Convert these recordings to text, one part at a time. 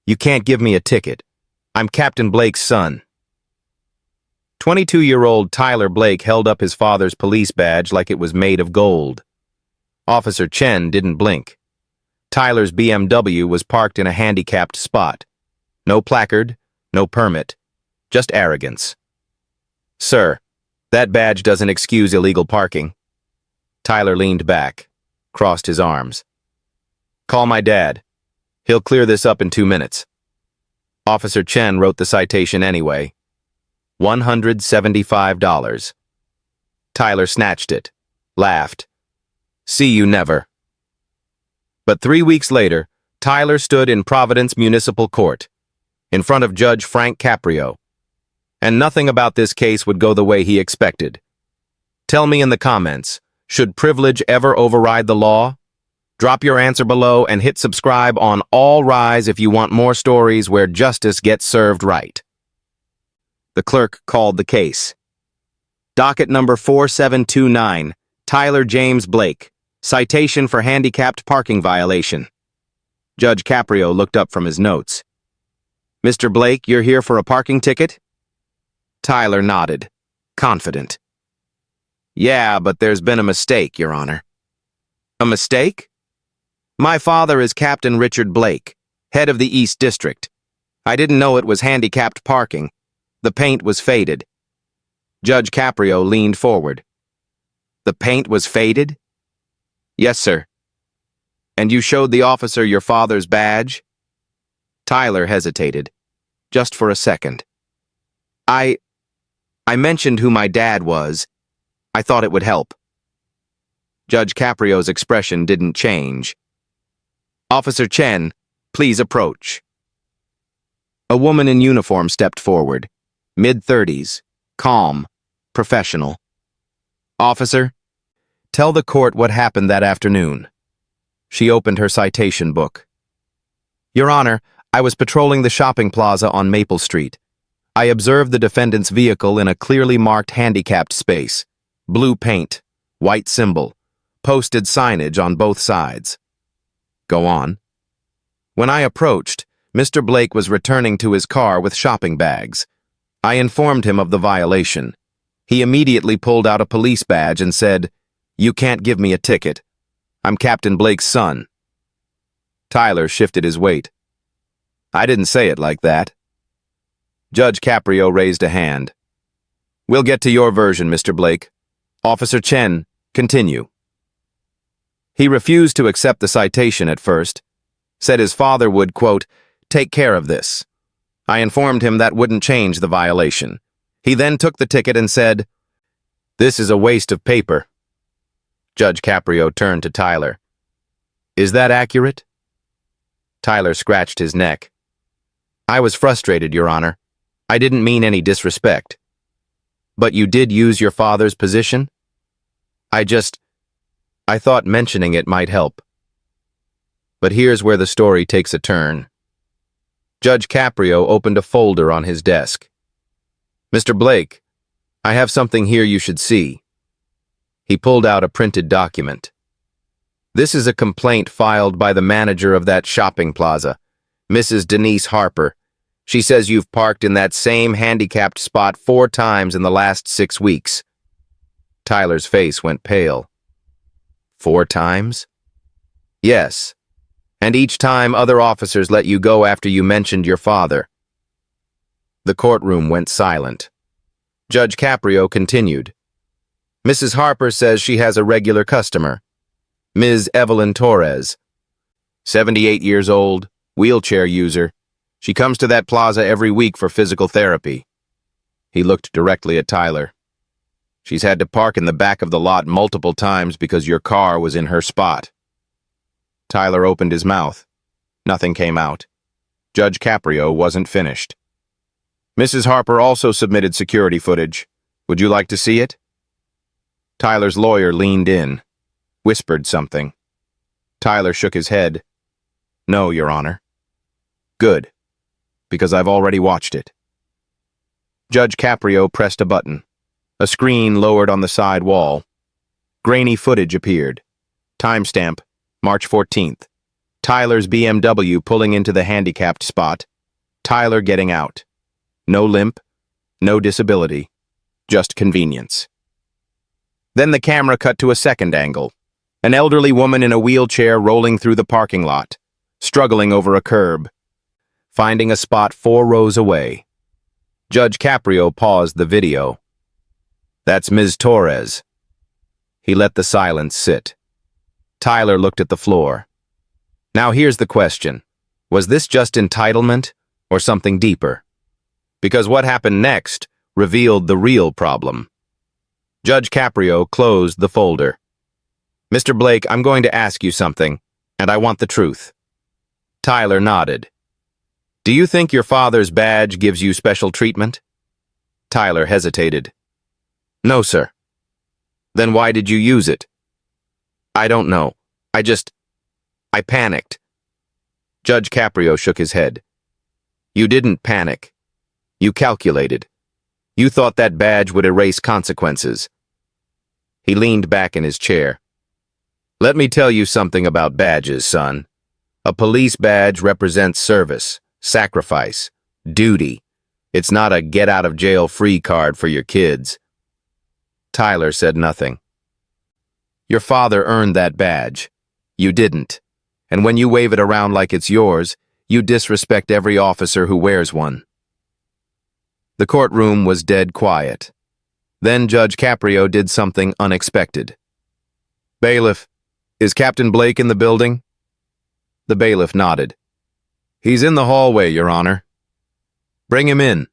You can't give me a ticket. I'm Captain Blake's son. 22-year-old Tyler Blake held up his father's police badge like it was made of gold. Officer Chen didn't blink. Tyler's BMW was parked in a handicapped spot. No placard, no permit, just arrogance. Sir, that badge doesn't excuse illegal parking. Tyler leaned back, crossed his arms. Call my dad. He'll clear this up in 2 minutes. Officer Chen wrote the citation anyway. $175. Tyler snatched it, laughed. See you never. But 3 weeks later, Tyler stood in Providence Municipal Court, in front of Judge Frank Caprio. And nothing about this case would go the way he expected. Tell me in the comments, should privilege ever override the law? Drop your answer below and hit subscribe on All Rise if you want more stories where justice gets served right. The clerk called the case. Docket number 4729, Tyler James Blake. Citation for handicapped parking violation. Judge Caprio looked up from his notes. Mr. Blake, you're here for a parking ticket? Tyler nodded, confident. Yeah, but there's been a mistake, Your Honor. A mistake? My father is Captain Richard Blake, head of the East District. I didn't know it was handicapped parking. The paint was faded. Judge Caprio leaned forward. The paint was faded? Yes, sir. And you showed the officer your father's badge? Tyler hesitated, just for a second. I mentioned who my dad was. I thought it would help. Judge Caprio's expression didn't change. Officer Chen, please approach. A woman in uniform stepped forward, mid-30s, calm, professional. Officer, tell the court what happened that afternoon. She opened her citation book. Your Honor, I was patrolling the shopping plaza on Maple Street. I observed the defendant's vehicle in a clearly marked handicapped space. Blue paint, white symbol, posted signage on both sides. Go on. When I approached, Mr. Blake was returning to his car with shopping bags. I informed him of the violation. He immediately pulled out a police badge and said, "You can't give me a ticket. I'm Captain Blake's son." Tyler shifted his weight. I didn't say it like that. Judge Caprio raised a hand. We'll get to your version, Mr. Blake. Officer Chen, continue. He refused to accept the citation at first, said his father would, quote, take care of this. I informed him that wouldn't change the violation. He then took the ticket and said, this is a waste of paper. Judge Caprio turned to Tyler. Is that accurate? Tyler scratched his neck. I was frustrated, Your Honor. I didn't mean any disrespect. But you did use your father's position? I thought mentioning it might help. But here's where the story takes a turn. Judge Caprio opened a folder on his desk. Mr. Blake, I have something here you should see. He pulled out a printed document. This is a complaint filed by the manager of that shopping plaza, Mrs. Denise Harper. She says you've parked in that same handicapped spot 4 times in the last 6 weeks. Tyler's face went pale. 4 times? Yes. And each time other officers let you go after you mentioned your father. The courtroom went silent. Judge Caprio continued. Mrs. Harper says she has a regular customer, Ms. Evelyn Torres. 78 years old, wheelchair user. She comes to that plaza every week for physical therapy. He looked directly at Tyler. She's had to park in the back of the lot multiple times because your car was in her spot. Tyler opened his mouth. Nothing came out. Judge Caprio wasn't finished. Mrs. Harper also submitted security footage. Would you like to see it? Tyler's lawyer leaned in, whispered something. Tyler shook his head. No, Your Honor. Good, because I've already watched it. Judge Caprio pressed a button. A screen lowered on the side wall. Grainy footage appeared. Timestamp, March 14th, Tyler's BMW pulling into the handicapped spot. Tyler getting out. No limp, no disability, just convenience. Then the camera cut to a second angle. An elderly woman in a wheelchair rolling through the parking lot, struggling over a curb, finding a spot 4 rows away. Judge Caprio paused the video. That's Ms. Torres. He let the silence sit. Tyler looked at the floor. Now here's the question. Was this just entitlement or something deeper? Because what happened next revealed the real problem. Judge Caprio closed the folder. Mr. Blake, I'm going to ask you something, and I want the truth. Tyler nodded. Do you think your father's badge gives you special treatment? Tyler hesitated. No, sir. Then why did you use it? I don't know. I panicked. Judge Caprio shook his head. You didn't panic. You calculated. You thought that badge would erase consequences. He leaned back in his chair. Let me tell you something about badges, son. A police badge represents service, sacrifice, duty. It's not a get-out-of-jail-free card for your kids. Tyler said nothing. Your father earned that badge. You didn't. And when you wave it around like it's yours, you disrespect every officer who wears one. The courtroom was dead quiet. Then Judge Caprio did something unexpected. Bailiff, is Captain Blake in the building? The bailiff nodded. He's in the hallway, Your Honor. Bring him in.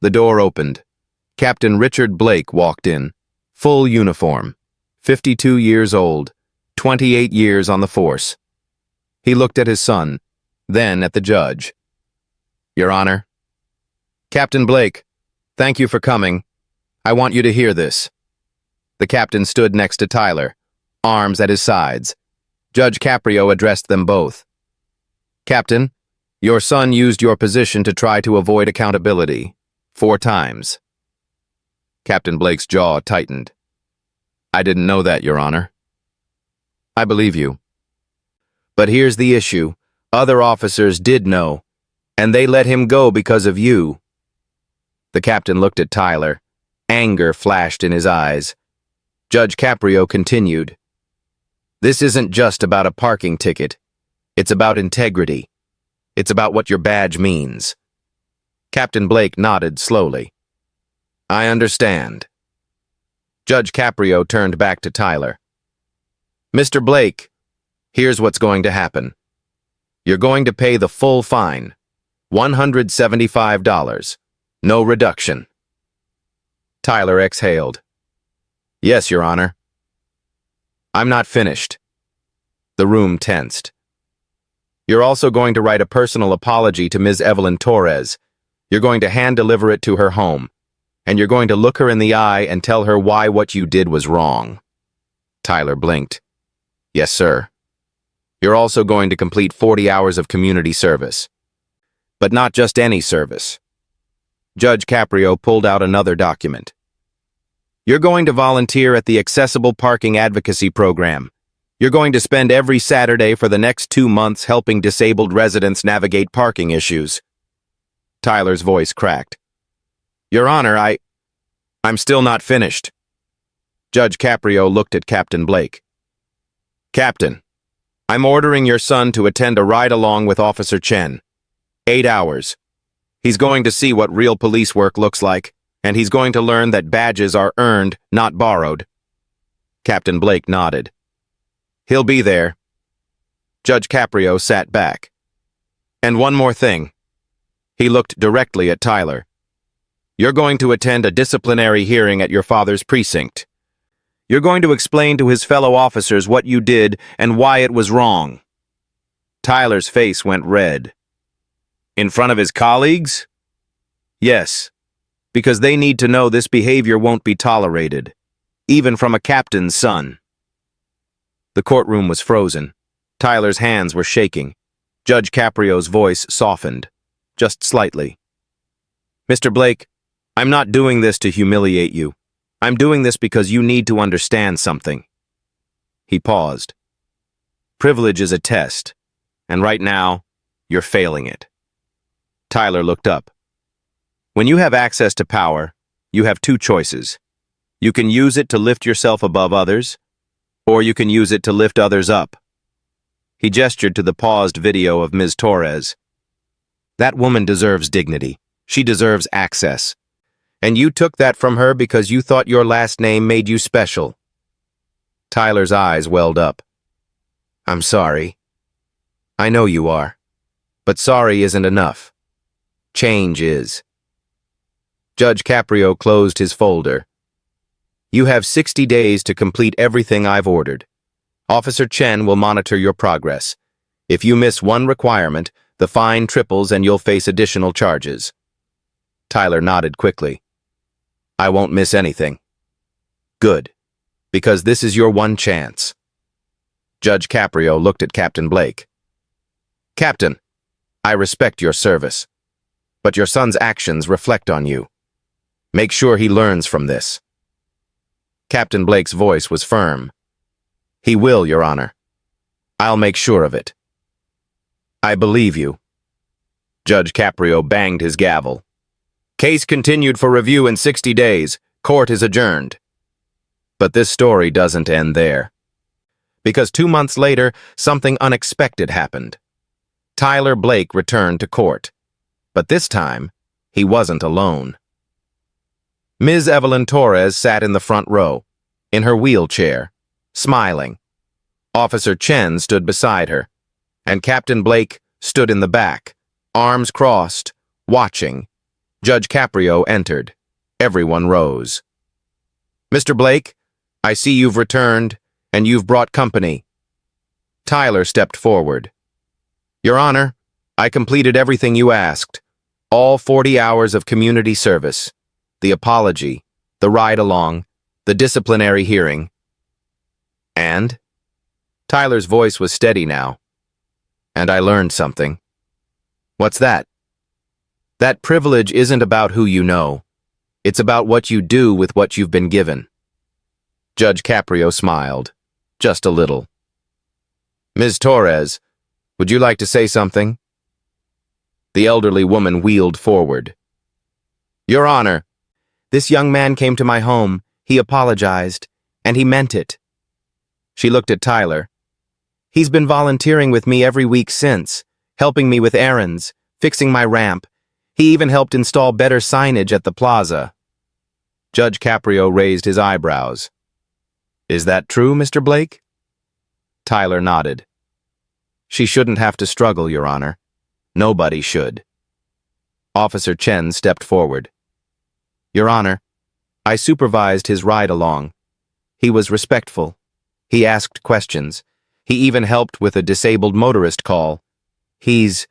The door opened. Captain Richard Blake walked in, full uniform, 52 years old, 28 years on the force. He looked at his son, then at the judge. Your Honor. Captain Blake, thank you for coming. I want you to hear this. The captain stood next to Tyler, arms at his sides. Judge Caprio addressed them both. Captain, your son used your position to try to avoid accountability 4 times. Captain Blake's jaw tightened. I didn't know that, Your Honor. I believe you. But here's the issue. Other officers did know, and they let him go because of you. The captain looked at Tyler. Anger flashed in his eyes. Judge Caprio continued. This isn't just about a parking ticket. It's about integrity. It's about what your badge means. Captain Blake nodded slowly. I understand. Judge Caprio turned back to Tyler. Mr. Blake, here's what's going to happen. You're going to pay the full fine, $175, no reduction. Tyler exhaled. Yes, Your Honor. I'm not finished. The room tensed. You're also going to write a personal apology to Ms. Evelyn Torres. You're going to hand-deliver it to her home, and you're going to look her in the eye and tell her why what you did was wrong. Tyler blinked. Yes, sir. You're also going to complete 40 hours of community service. But not just any service. Judge Caprio pulled out another document. You're going to volunteer at the Accessible Parking Advocacy Program. You're going to spend every Saturday for the next 2 months helping disabled residents navigate parking issues. Tyler's voice cracked. Your Honor, I'm still not finished. Judge Caprio looked at Captain Blake. Captain, I'm ordering your son to attend a ride-along with Officer Chen. 8 hours. He's going to see what real police work looks like, and he's going to learn that badges are earned, not borrowed. Captain Blake nodded. He'll be there. Judge Caprio sat back. And one more thing. He looked directly at Tyler. You're going to attend a disciplinary hearing at your father's precinct. You're going to explain to his fellow officers what you did and why it was wrong. Tyler's face went red. In front of his colleagues? Yes, because they need to know this behavior won't be tolerated, even from a captain's son. The courtroom was frozen. Tyler's hands were shaking. Judge Caprio's voice softened, just slightly. Mr. Blake, I'm not doing this to humiliate you. I'm doing this because you need to understand something. He paused. Privilege is a test. And right now, you're failing it. Tyler looked up. When you have access to power, you have two choices. You can use it to lift yourself above others, or you can use it to lift others up. He gestured to the paused video of Ms. Torres. That woman deserves dignity. She deserves access. And you took that from her because you thought your last name made you special. Tyler's eyes welled up. I'm sorry. I know you are. But sorry isn't enough. Change is. Judge Caprio closed his folder. You have 60 days to complete everything I've ordered. Officer Chen will monitor your progress. If you miss one requirement, the fine triples and you'll face additional charges. Tyler nodded quickly. I won't miss anything. Good, because this is your one chance. Judge Caprio looked at Captain Blake. Captain, I respect your service, but your son's actions reflect on you. Make sure he learns from this. Captain Blake's voice was firm. He will, Your Honor. I'll make sure of it. I believe you. Judge Caprio banged his gavel. Case continued for review in 60 days. Court is adjourned. But this story doesn't end there. Because 2 months later, something unexpected happened. Tyler Blake returned to court. But this time, he wasn't alone. Ms. Evelyn Torres sat in the front row, in her wheelchair, smiling. Officer Chen stood beside her, and Captain Blake stood in the back, arms crossed, watching. Judge Caprio entered. Everyone rose. Mr. Blake, I see you've returned, and you've brought company. Tyler stepped forward. Your Honor, I completed everything you asked. All 40 hours of community service. The apology, the ride-along, the disciplinary hearing. And? Tyler's voice was steady now. And I learned something. What's that? That privilege isn't about who you know. It's about what you do with what you've been given. Judge Caprio smiled, just a little. Ms. Torres, would you like to say something? The elderly woman wheeled forward. Your Honor, this young man came to my home, he apologized, and he meant it. She looked at Tyler. He's been volunteering with me every week since, helping me with errands, fixing my ramp. He even helped install better signage at the plaza. Judge Caprio raised his eyebrows. Is that true, Mr. Blake? Tyler nodded. She shouldn't have to struggle, Your Honor. Nobody should. Officer Chen stepped forward. Your Honor, I supervised his ride-along. He was respectful. He asked questions. He even helped with a disabled motorist call. He's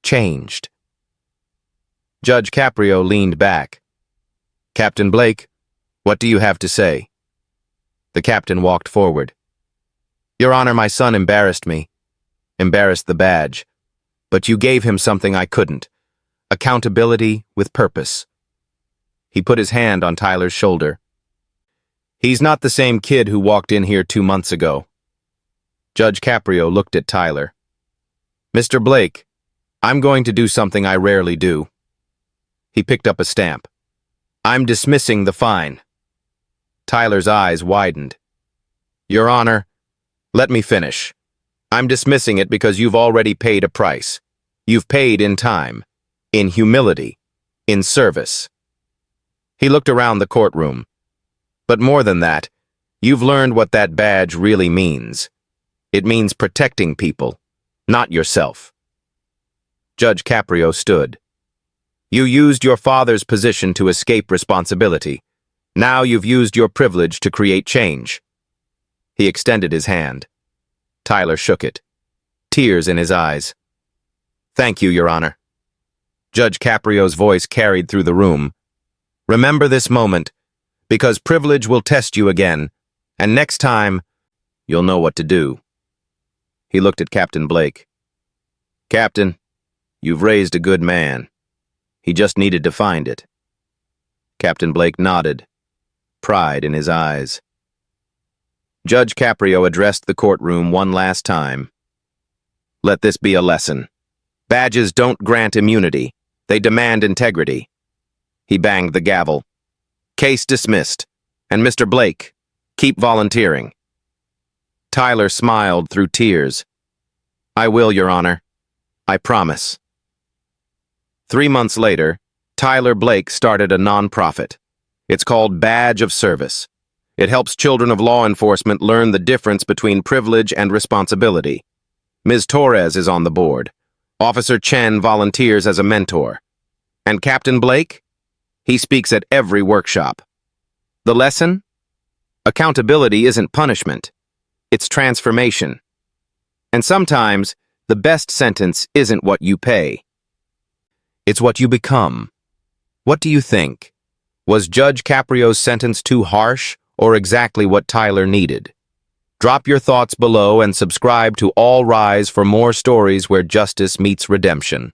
changed. Judge Caprio leaned back. Captain Blake, what do you have to say? The captain walked forward. Your Honor, my son embarrassed me. Embarrassed the badge. But you gave him something I couldn't. Accountability with purpose. He put his hand on Tyler's shoulder. He's not the same kid who walked in here 2 months ago. Judge Caprio looked at Tyler. Mr. Blake, I'm going to do something I rarely do. He picked up a stamp. I'm dismissing the fine. Tyler's eyes widened. Your Honor, let me finish. I'm dismissing it because you've already paid a price. You've paid in time, in humility, in service. He looked around the courtroom. But more than that, you've learned what that badge really means. It means protecting people, not yourself. Judge Caprio stood. You used your father's position to escape responsibility. Now you've used your privilege to create change. He extended his hand. Tyler shook it, tears in his eyes. Thank you, Your Honor. Judge Caprio's voice carried through the room. Remember this moment, because privilege will test you again, and next time, you'll know what to do. He looked at Captain Blake. Captain, you've raised a good man. He just needed to find it. Captain Blake nodded, pride in his eyes. Judge Caprio addressed the courtroom one last time. Let this be a lesson. Badges don't grant immunity. They demand integrity. He banged the gavel. Case dismissed. And Mr. Blake, keep volunteering. Tyler smiled through tears. I will, Your Honor. I promise. 3 months later, Tyler Blake started a nonprofit. It's called Badge of Service. It helps children of law enforcement learn the difference between privilege and responsibility. Ms. Torres is on the board. Officer Chen volunteers as a mentor. And Captain Blake? He speaks at every workshop. The lesson? Accountability isn't punishment. It's transformation. And sometimes, the best sentence isn't what you pay. It's what you become. What do you think? Was Judge Caprio's sentence too harsh, or exactly what Tyler needed? Drop your thoughts below and subscribe to All Rise for more stories where justice meets redemption.